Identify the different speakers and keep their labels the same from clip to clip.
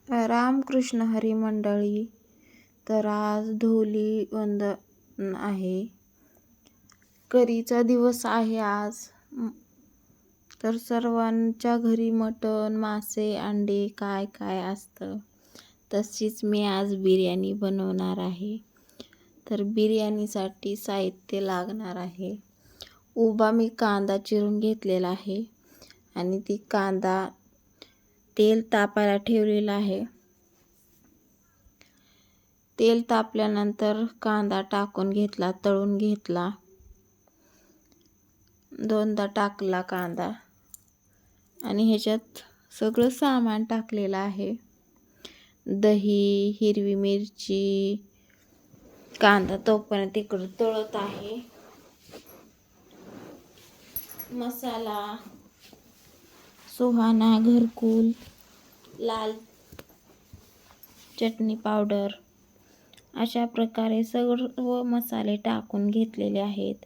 Speaker 1: रामकृष्ण हरी मंडळी. तर आज धोली वंदन आहे. करीचा दिवस आहे आज. तर सर्वांच्या घरी मटण, मासे, अंडे काय काय असतं. तशीच मी आज बिर्याणी बनवणार आहे. तर बिर्याणीसाठी साहित्य लागणार आहे. उभा मी कांदा चिरून घेतलेला आहे आणि ती कांदा तेल तापायला ठेवलेला आहे. तेल तापल्यानंतर कांदा टाकून घेतला, तळून घेतला. दोनदा टाकला कांदा आणि ह्याच्यात सगळं सामान टाकलेलं आहे. दही, हिरवी मिरची, कांदा तोपर्यंत इकडं तळत आहे. मसाला, सुहाना, घरकुल, लाल चटणी पावडर अशा प्रकारे सर्व मसाले टाकून घेतलेले आहेत.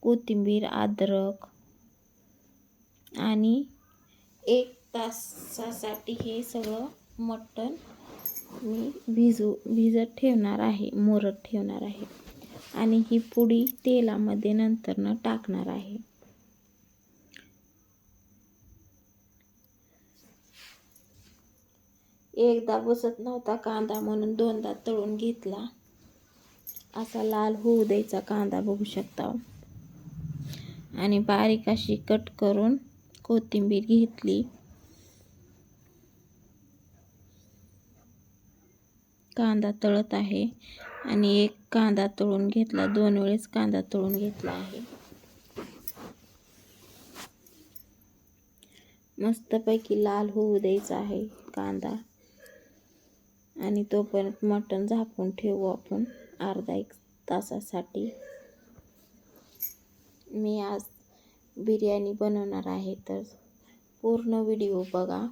Speaker 1: कोथिंबीर, अद्रक आणि 1 तासासाठी हे सगळं मटण मी भिजत ठेवणार आहे, मुरत ठेवणार आहे आणि ही पुडी तेलामध्ये नंतर टाकणार आहे. एकदा बसत नव्हता कांदा म्हणून दोनदा तळून घेतला. असा लाल होऊ द्यायचा कांदा, बघू शकता. आणि बारीक अशी कट करून कोथिंबीर घेतली. कांदा तळत आहे आणि एक कांदा तळून घेतला, 2 वेळेस कांदा तळून घेतला आहे. मस्तपैकी लाल होऊ द्यायचा आहे कांदा आणि तोपर्यंत मटण झाकून ठेवू आपण अर्धा 1 तासासाठी. मी आज बिर्याणी बनवणार आहे, तर पूर्ण व्हिडिओ बघा.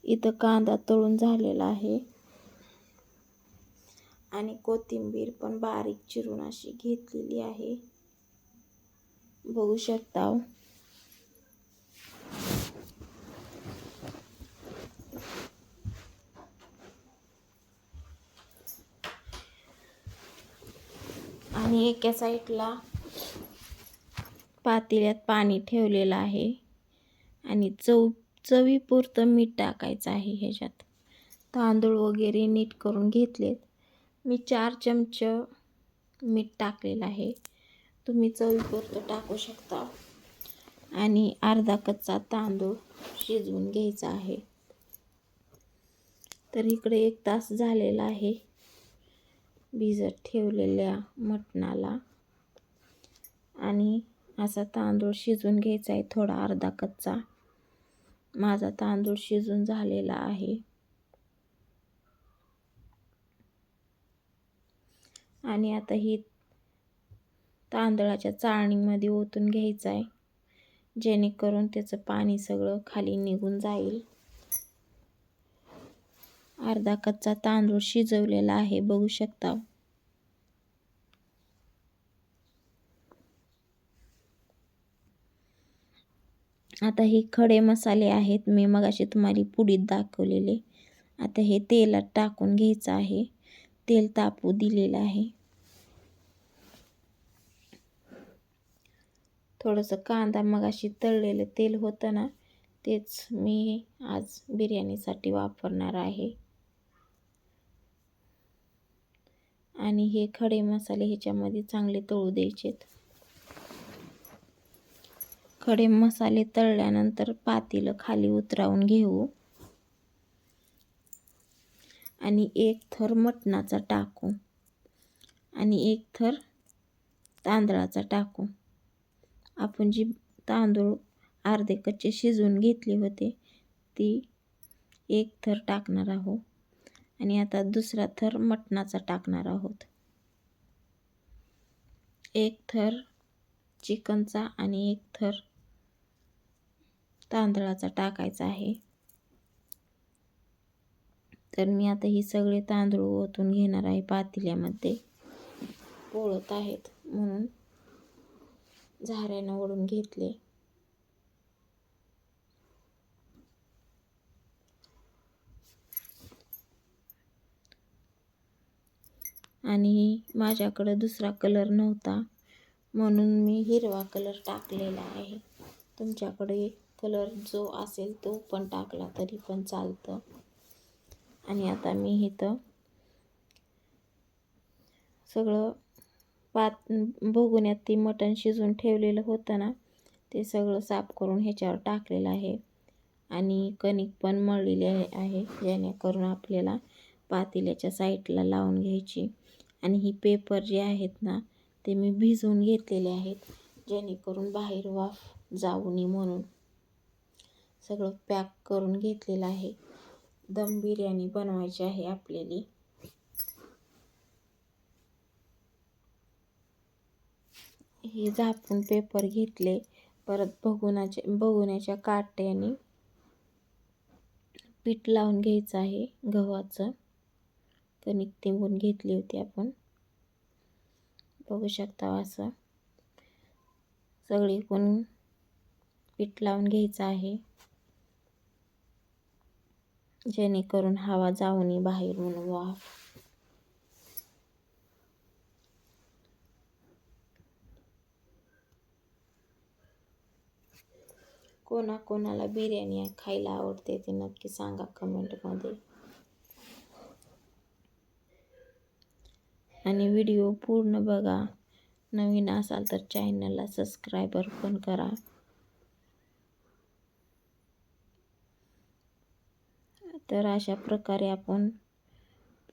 Speaker 1: इथं कांदा तळून झालेला आहे आणि कोथिंबीर पण बारीक चिरून अशी घेतलेली आहे, बघू शकता. आणि एका साईडला पातेल्यात पाणी ठेवलेलं आहे आणि चवीपुरतं मीठ टाकायचं आहे. ह्याच्यात तांदूळ वगैरे नीट करून घेतलेत. मी 4 चमचे मीठ टाकलेलं आहे, तुम्ही चवीपुरतं टाकू शकता. आणि अर्धा कच्चा तांदूळ शिजवून घ्यायचा आहे. तर इकडे 1 तास झालेला आहे भिजत ठेवलेल्या मटणाला आणि असा तांदूळ शिजवून घ्यायचा आहे, थोडा अर्धा कच्चा. माझा तांदूळ शिजून झालेला आहे आणि आता ही तांदळाच्या चाळणीमध्ये ओतून घ्यायचं आहे, जेणेकरून त्याचं पाणी सगळं खाली निघून जाईल. अर्धा कच्चा तांदूळ शिजवलेला आहे, बघू शकता. आता हे खडे मसाले आहेत, मी मगाशी तुम्हाला पुडीत दाखवलेले. आता हे तेलात टाकून घ्यायचं आहे. तेल तापू दिलेलं आहे. थोडंसं कांदा मगाशी तळलेलं तेल होतं ना, तेच मी आज बिर्याणीसाठी वापरणार आहे. आणि हे खडे मसाले ह्याच्यामध्ये चांगले तळू द्यायचेत. खडे मसाले तळल्यानंतर पातेलं खाली उतरावून घेऊ आणि 1 थर मटणाचा टाकू आणि 1 थर तांदळाचा टाकू. आपण जी तांदूळ अर्धे कच्चे शिजवून घेतले होते ती 1 थर टाकणार आहोत आणि आता दुसरा थर मटणाचा टाकणार आहोत. 1 थर चिकनचा आणि 1 थर तांदळाचा टाकायचा आहे. तर मी आता ही सगळे तांदूळ ओतून घेणार आहे पातेल्यामध्ये. पोळत आहेत म्हणून झाऱ्यानं ओढून घेतले. आणि माझ्याकडं दुसरा कलर नव्हता म्हणून मी हिरवा कलर टाकलेला आहे. तुमच्याकडे कलर जो असेल तो पण टाकला तरी पण चालतं. आणि आता मी इथं सगळं भगोन्यात ती मटण शिजवून ठेवलेलं होतं ना, ते सगळं साफ करून ह्याच्यावर टाकलेलं आहे. आणि कणिक पण मळलेली आहे जेणेकरून आपल्याला पातेल्याच्या साईडला लावून घ्यायची. आणि ही पेपर जे आहेत ना ते मी भिजवून घेतलेले आहेत जेणेकरून बाहेर वाफ जाऊ नये म्हणून. सगळं पॅक करून घेतलेलं आहे. दम बिर्याणी बनवायची आहे आपल्याला. हे झाकून पेपर घेतले. परत भगोन्याच्या काट्याने पीठ लावून घ्यायचं आहे गव्हाचं. कणिक तिंबून घेतली होती आपण, बघू शकता. असं सगळीकडून पीठ लावून घ्यायचं आहे जेणेकरून हवा जाऊ नये बाहेरून वाफ. कोणाकोणाला बिर्याणी खायला आवडते ते नक्की सांगा कमेंटमध्ये. आणि व्हिडिओ पूर्ण बघा. नवीन असाल तर चॅनलला सबस्क्राईबर पण करा. तर अशा प्रकारे आपण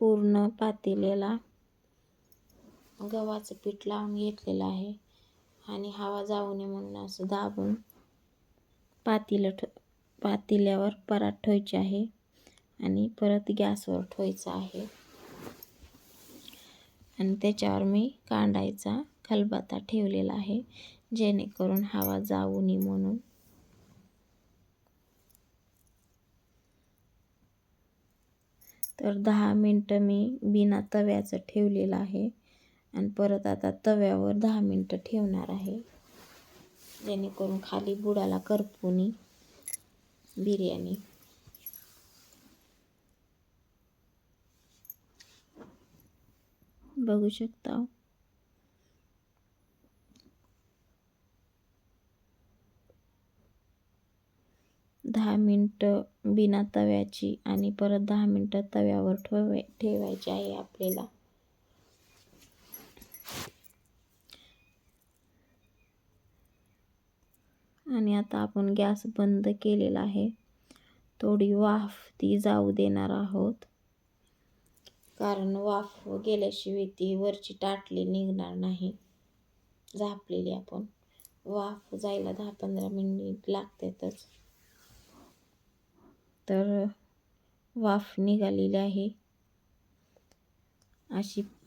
Speaker 1: पूर्ण पातेल्याला गव्हाचं पीठ लावून घेतलेलं आहे. आणि हवा जाऊ नये म्हणून असं दाबून पातेल्यावर परात ठेवायची आहे आणि परत गॅसवर ठेवायचं आहे. आणि त्याच्यावर मी कांडायचा खलबत्ता ठेवलेला आहे जेणेकरून हवा जाऊ नये म्हणून. तर 10 मिनटं मी बिना तव्याचं ठेवलेलं आहे आणि परत आता तव्यावर 10 मिनटं ठेवणार आहे जेणेकरून खाली बुडाला करपू नये बिर्याणी. बघू शकता. दहा मिनटं बिना तव्याची आणि परत 10 मिनटं तव्यावर ठेवायची आहे आपल्याला. आणि आता आपण गॅस बंद केलेला आहे. थोडी वाफ ती जाऊ देणार आहोत कारण वाफ गेल्याशिवाय ती वरची टाटली निघणार नाही. झापलेली आपण वाफ जायला 10-15 मिनिट लागतातच. तर वाफ निघालेली आहे.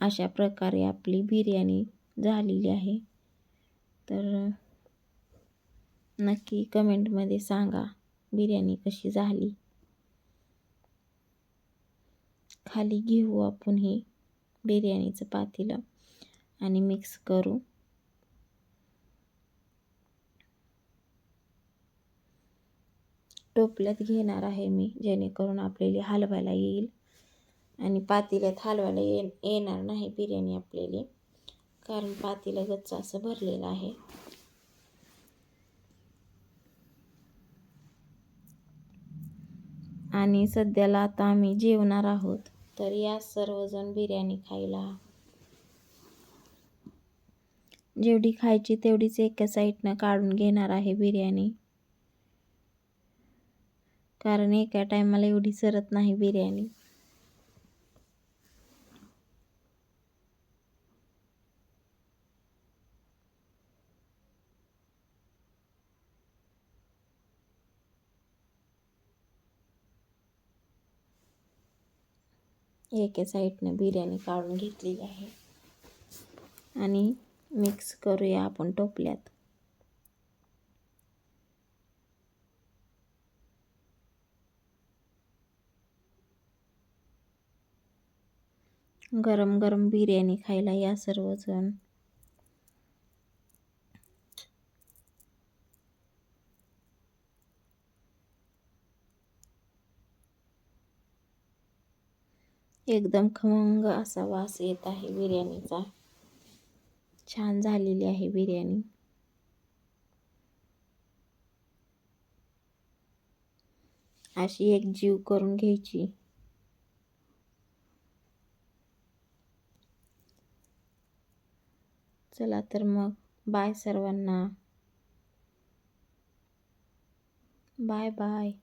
Speaker 1: अशा प्रकारे आपली बिर्याणी झालेली आहे. तर नक्की कमेंटमध्ये सांगा बिर्याणी कशी झाली. खाली घेऊ आपण हे बिर्याणीचं पातेलं आणि मिक्स करू. टोपल्यात घेणार आहे मी जेणेकरून आपल्याला हलवायला येईल. आणि पातेल्यात हलवायला येणार नाही बिर्याणी आपल्याला कारण पातेलं गच्च असं भरलेलं आहे. आणि सध्याला आता आम्ही जेवणार आहोत. तर या सर्वजण बिर्याणी खायला. जेवढी खायची तेवढीच एका साईडनं काढून घेणार आहे बिर्याणी कारण एका टायमाला एवढी सरत नाही बिर्याणी. एका साईडनं बिर्याणी काढून घेतलेली आहे आणि मिक्स करूया आपण टोपल्यात. गरम गरम बिर्याणी खायला या सर्वजण. एकदम खमंग असा वास येत आहे बिर्याणीचा. छान झालेली आहे बिर्याणी. अशी एक जीव करून घ्यायची. चला तर मग बाय सर्वांना. Bye bye.